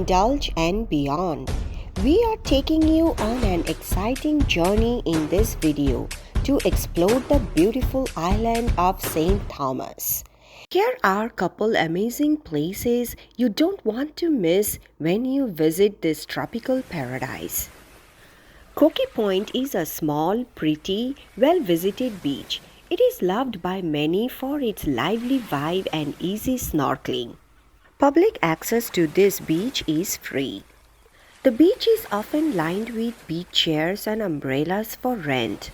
indulge and beyond. We are taking you on an exciting journey in this video to explore the beautiful island of St. Thomas. Here are a couple amazing places you don't want to miss when you visit this tropical paradise. Crocky Point is a small, pretty, well-visited beach. It is loved by many for its lively vibe and easy snorkeling. Public access to this beach is free. The beach is often lined with beach chairs and umbrellas for rent.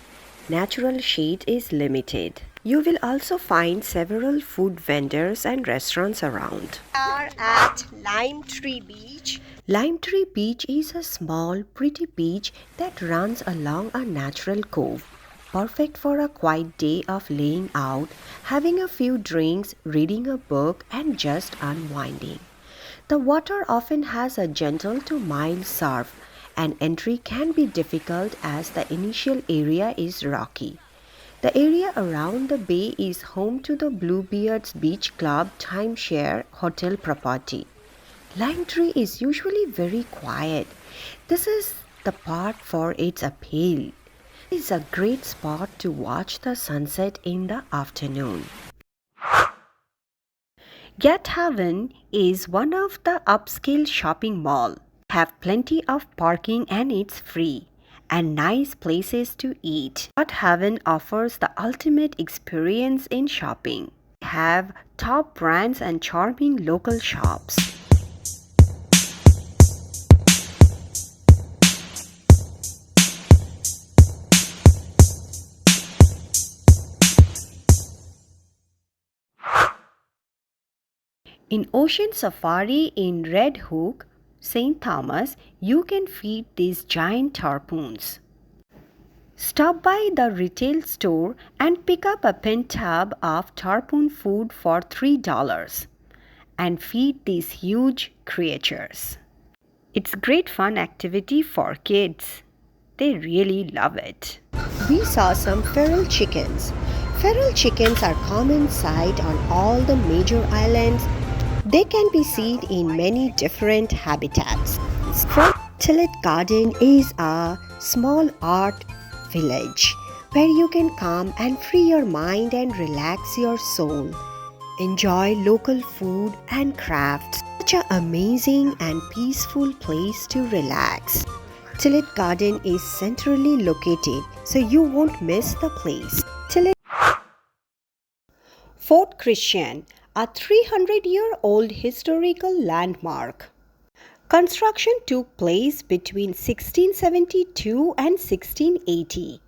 Natural shade is limited. You will also find several food vendors and restaurants around. We are at Lime Tree Beach. Lime Tree Beach is a small, pretty beach that runs along a natural cove. Perfect for a quiet day of laying out, having a few drinks, reading a book, and just unwinding. The water often has a gentle to mild surf, and entry can be difficult as the initial area is rocky. The area around the bay is home to the Bluebeard's Beach Club timeshare hotel property. Lime Tree is usually very quiet. This is the part for its appeal. It is a great spot to watch the sunset in the afternoon. Get Haven is one of the upscale shopping malls. Have plenty of parking and it's free, and nice places to eat. Get Haven offers the ultimate experience in shopping. Have top brands and charming local shops. In Ocean Safari in Red Hook, St. Thomas, you can feed these giant harpoons. Stop by the retail store and pick up a pin tab of harpoon food for $3 and feed these huge creatures. It's great fun activity for kids. They really love it. We saw some feral chickens. Feral chickens are common sight on all the major islands. They can be seen in many different habitats. Tillet Garden is a small art village where you can come and free your mind and relax your soul. Enjoy local food and crafts. Such an amazing and peaceful place to relax. Tillet Garden is centrally located, so you won't miss the place. Tillet Fort Christian, a 300-year-old historical landmark. Construction took place between 1672 and 1680.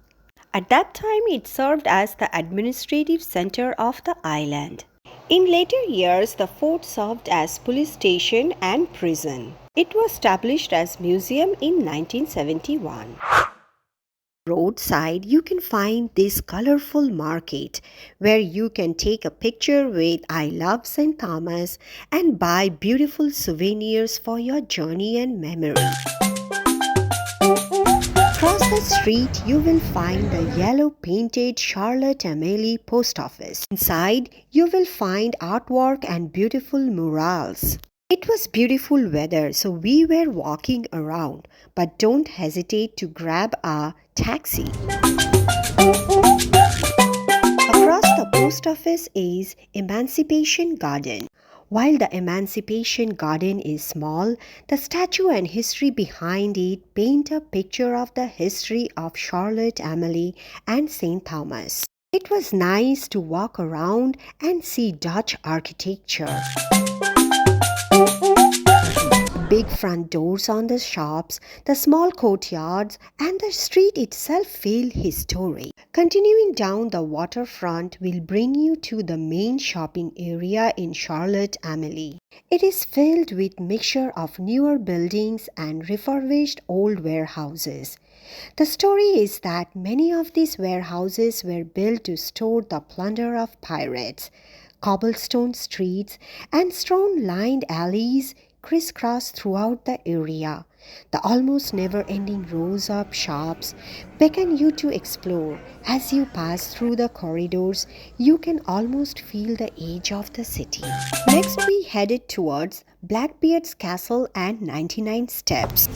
At that time, it served as the administrative center of the island. In later years, the fort served as police station and prison. It was established as museum in 1971. Roadside, you can find this colorful market where you can take a picture with I Love St. Thomas and buy beautiful souvenirs for your journey and memory. Across the street, you will find the yellow painted Charlotte Amalie post office. Inside, you will find artwork and beautiful murals. It was beautiful weather, so we were walking around, but don't hesitate to grab a taxi. Across the post office is Emancipation Garden. While the Emancipation Garden is small, the statue and history behind it paint a picture of the history of Charlotte Amalie and St. Thomas. It was nice to walk around and see Dutch architecture. Big front doors on the shops, the small courtyards, and the street itself feel historic. Continuing down the waterfront will bring you to the main shopping area in Charlotte Amalie. It is filled with mixture of newer buildings and refurbished old warehouses. The story is that many of these warehouses were built to store the plunder of pirates. Cobblestone streets and stone-lined alleys crisscross throughout the area. The almost never-ending rows of shops beckon you to explore. As you pass through the corridors, you can almost feel the age of the city. Next, we headed towards Blackbeard's Castle and 99 Steps.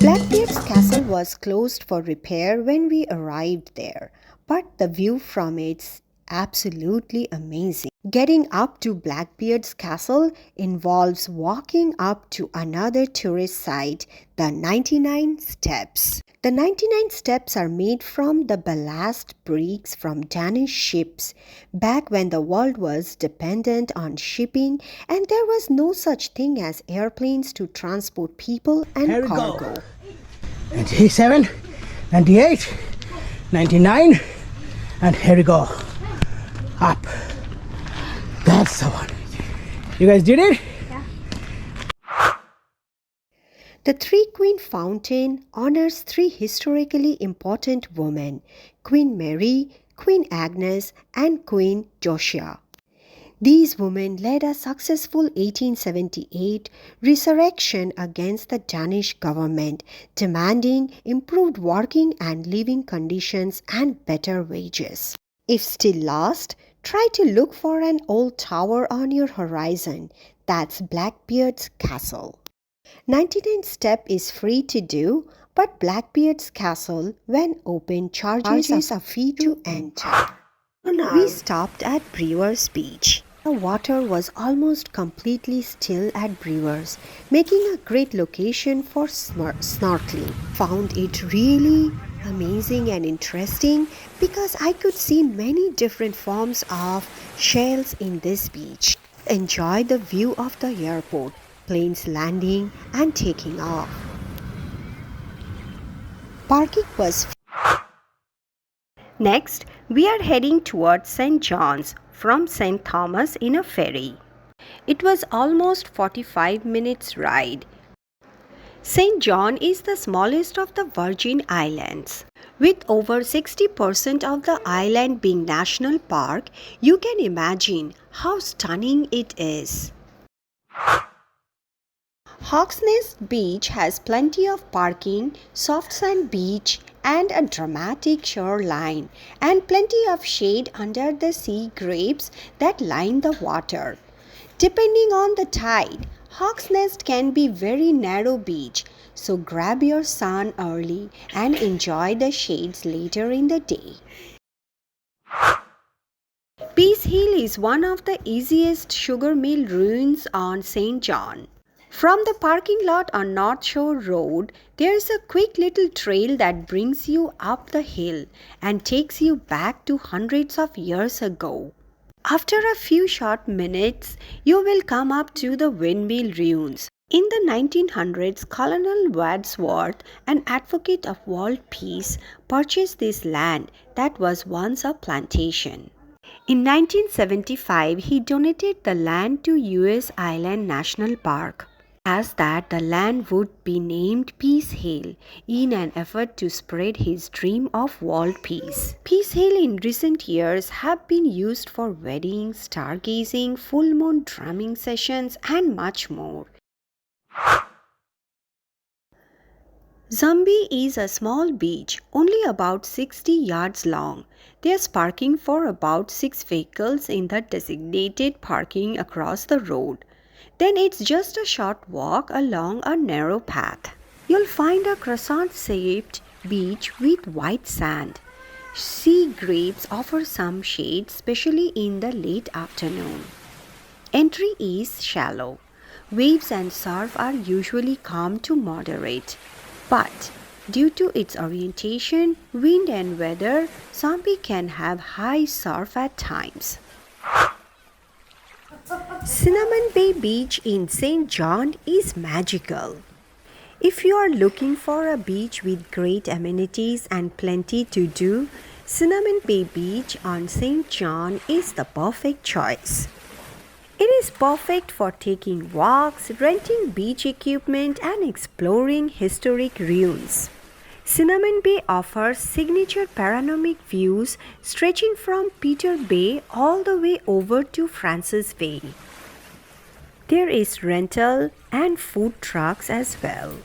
Blackbeard's castle was closed for repair when we arrived there, but the view from it's absolutely amazing. Getting up to Blackbeard's castle involves walking up to another tourist site, the 99 Steps. The 99 steps are made from the ballast bricks from Danish ships back when the world was dependent on shipping and there was no such thing as airplanes to transport people and cargo. 97, 98, 99, and here we go. Up. That's the one. You guys did it? The Three Queen Fountain honors three historically important women, Queen Mary, Queen Agnes, and Queen Josiah. These women led a successful 1878 resurrection against the Danish government, demanding improved working and living conditions and better wages. If still lost, try to look for an old tower on your horizon. That's Blackbeard's Castle. 99 Step is free to do, but Blackbeard's Castle, when open, charges a fee to enter. We stopped at Brewer's Beach. The water was almost completely still at Brewer's, making a great location for snorkeling. Found it really amazing and interesting because I could see many different forms of shells in this beach. Enjoy the view of the airport, planes landing and taking off. Parking was Next, we are heading towards St. John's from St. Thomas in a ferry. It was almost 45 minutes ride. St. John is the smallest of the Virgin Islands. With over 60% of the island being national park, you can imagine how stunning it is. Hawks Nest Beach has plenty of parking, soft sand beach, and a dramatic shoreline, and plenty of shade under the sea grapes that line the water. Depending on the tide, Hawks Nest can be very narrow beach, so grab your sun early and enjoy the shades later in the day. Peace Hill is one of the easiest sugar mill ruins on St. John. From the parking lot on North Shore Road, there is a quick little trail that brings you up the hill and takes you back to hundreds of years ago. After a few short minutes, you will come up to the windmill ruins. In the 1900s, Colonel Wadsworth, an advocate of world peace, purchased this land that was once a plantation. In 1975, he donated the land to U.S. Island National Park. As that the land would be named Peace Hill in an effort to spread his dream of world peace. Peace Hill in recent years have been used for weddings, stargazing, full moon drumming sessions and much more. Zomie is a small beach, only about 60 yards long. There's parking for about 6 vehicles in the designated parking across the road. Then it's just a short walk along a narrow path. You'll find a croissant-shaped beach with white sand. Sea grapes offer some shade, especially in the late afternoon. Entry is shallow. Waves and surf are usually calm to moderate. But due to its orientation, wind and weather, Zomie can have high surf at times. Cinnamon Bay Beach in St. John is magical. If you are looking for a beach with great amenities and plenty to do, Cinnamon Bay Beach on St. John is the perfect choice. It is perfect for taking walks, renting beach equipment, and exploring historic ruins. Cinnamon Bay offers signature panoramic views stretching from Peter Bay all the way over to Francis Bay. There is rental and food trucks as well.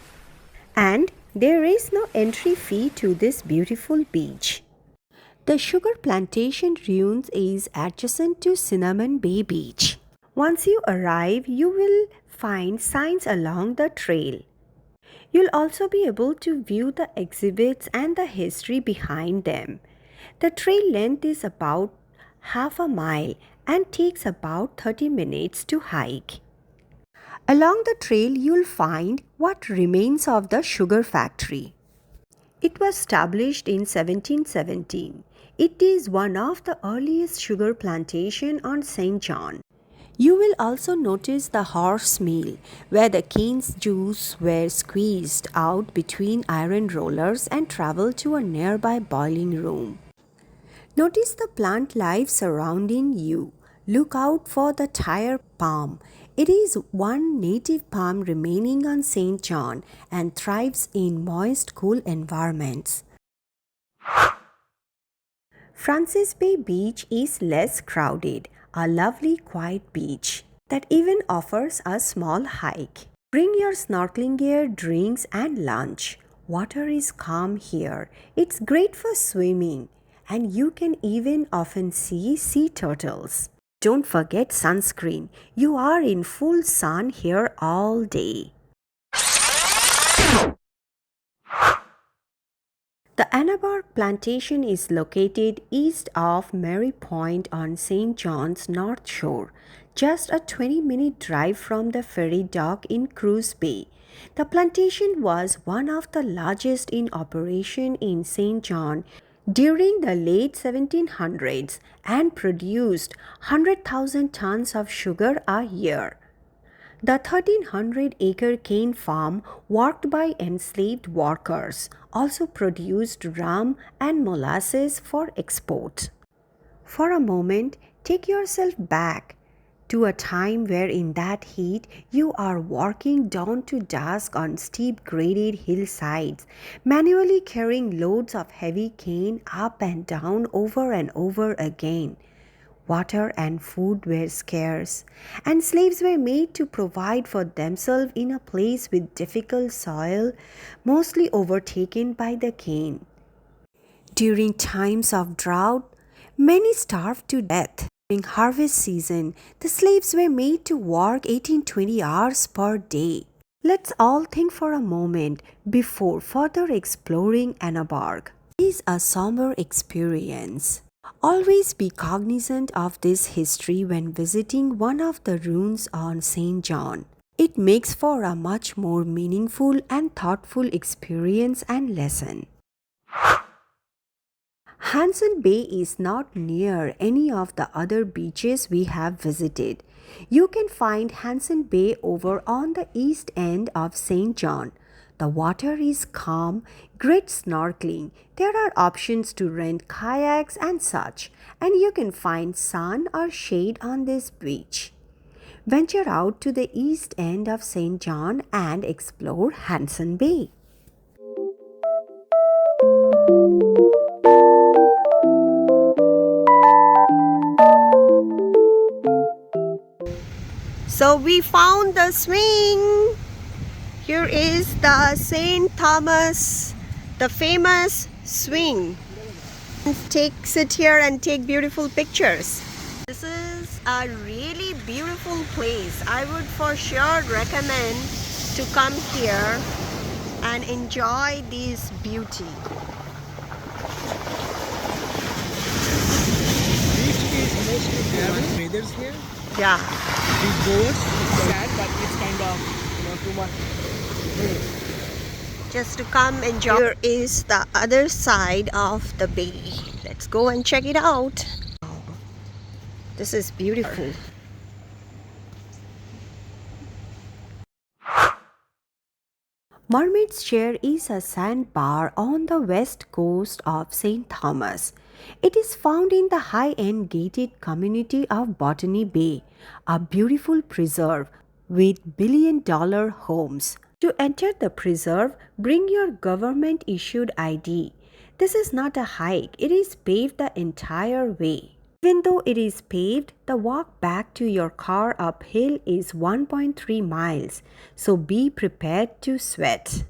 And there is no entry fee to this beautiful beach. The sugar plantation ruins is adjacent to Cinnamon Bay Beach. Once you arrive, you will find signs along the trail. You'll also be able to view the exhibits and the history behind them. The trail length is about half a mile and takes about 30 minutes to hike. Along the trail, you'll find what remains of the sugar factory. It was established in 1717. It is one of the earliest sugar plantations on St. John. You will also notice the horse mill, where the cane's juice were squeezed out between iron rollers and traveled to a nearby boiling room. Notice the plant life surrounding you. Look out for the tire palm. It is one native palm remaining on St. John and thrives in moist, cool environments. Francis Bay Beach is less crowded, a lovely quiet beach that even offers a small hike. Bring your snorkeling gear, drinks and lunch. Water is calm here. It's great for swimming and you can even often see sea turtles. Don't forget sunscreen. You are in full sun here all day. The Anabar Plantation is located east of Mary Point on St. John's North Shore, just a 20-minute drive from the ferry dock in Cruz Bay. The plantation was one of the largest in operation in St. John during the late 1700s and produced 100,000 tons of sugar a year. The 1,300-acre cane farm, worked by enslaved workers, also produced rum and molasses for export. For a moment, take yourself back to a time where in that heat you are walking dawn to dusk on steep graded hillsides, manually carrying loads of heavy cane up and down over and over again. Water and food were scarce, and slaves were made to provide for themselves in a place with difficult soil, mostly overtaken by the cane. During times of drought, many starved to death. During harvest season, the slaves were made to work 18-20 hours per day. Let's all think for a moment before further exploring Anabar. It is a somber experience. Always be cognizant of this history when visiting one of the ruins on St. John. It makes for a much more meaningful and thoughtful experience and lesson. Hansen Bay is not near any of the other beaches we have visited. You can find Hansen Bay over on the east end of St. John. The water is calm, great snorkeling. There are options to rent kayaks and such, and you can find sun or shade on this beach. Venture out to the east end of St. John and explore Hansen Bay. So we found the swing. Here is the St. Thomas, the famous swing. Sit here and take beautiful pictures. This is a really beautiful place. I would for sure recommend to come here and enjoy this beauty. Beach is mostly gravel weathers here. Yeah. These boats, it's sad, but it's kind of too much. Just to come enjoy. Here is the other side of the bay. Let's go and check it out. This is beautiful. Mermaid's Chair is a sandbar on the west coast of St. Thomas. It is found in the high-end gated community of Botany Bay, a beautiful preserve with billion-dollar homes. To enter the preserve, bring your government-issued ID. This is not a hike, it is paved the entire way. Even though it is paved, the walk back to your car uphill is 1.3 miles, so be prepared to sweat.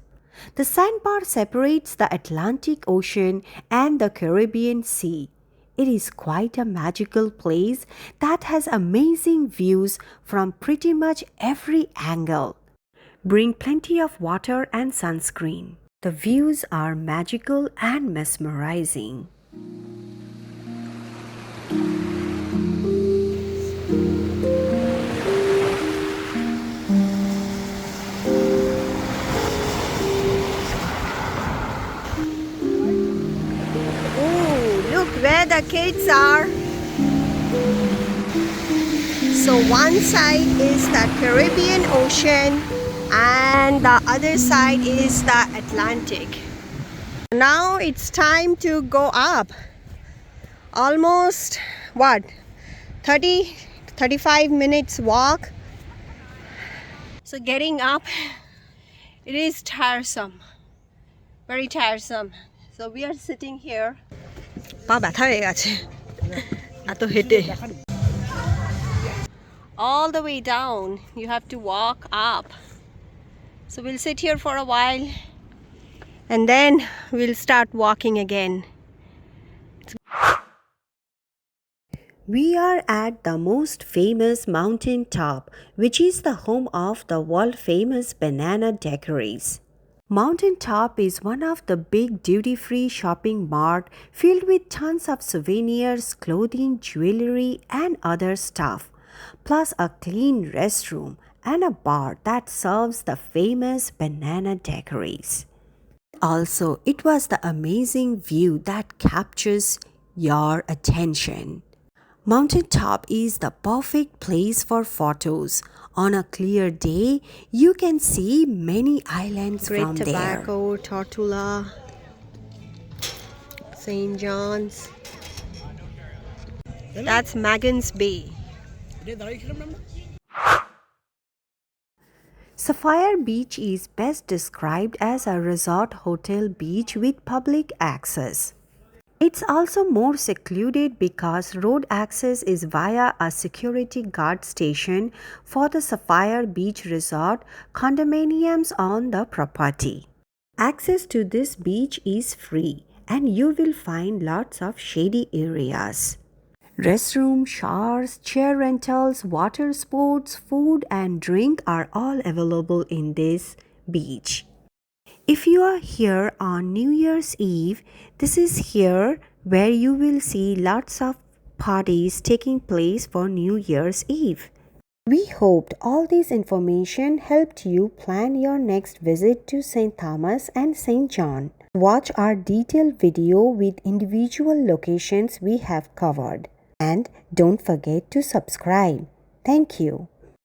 The sandbar separates the Atlantic Ocean and the Caribbean Sea. It is quite a magical place that has amazing views from pretty much every angle. Bring plenty of water and sunscreen. The views are magical and mesmerizing. Look where the kids are. So one side is the Caribbean Ocean and the other side is the Atlantic. Now it's time to go up. Almost 35 minutes walk. So getting up, it is tiresome, very tiresome. So we are sitting here. All the way down, you have to walk up. So we'll sit here for a while and then we'll start walking again. We are at the most famous mountaintop, which is the home of the world-famous banana daiquiris. Mountaintop is one of the big duty-free shopping mart filled with tons of souvenirs, clothing, jewelry, and other stuff, plus a clean restroom and a bar that serves the famous banana daiquiris. Also, it was the amazing view that captures your attention. Mountaintop is the perfect place for photos. On a clear day, you can see many islands from there. Great Tobacco, Tortola, St. John's. That's Magen's Bay. Safire Beach is best described as a resort hotel beach with public access. It's also more secluded because road access is via a security guard station for the Safire Beach Resort condominiums on the property. Access to this beach is free and you will find lots of shady areas. Restroom, showers, chair rentals, water sports, food and drink are all available in this beach. If you are here on New Year's Eve, this is here where you will see lots of parties taking place for New Year's Eve. We hoped all this information helped you plan your next visit to St. Thomas and St. John. Watch our detailed video with individual locations we have covered. And don't forget to subscribe. Thank you.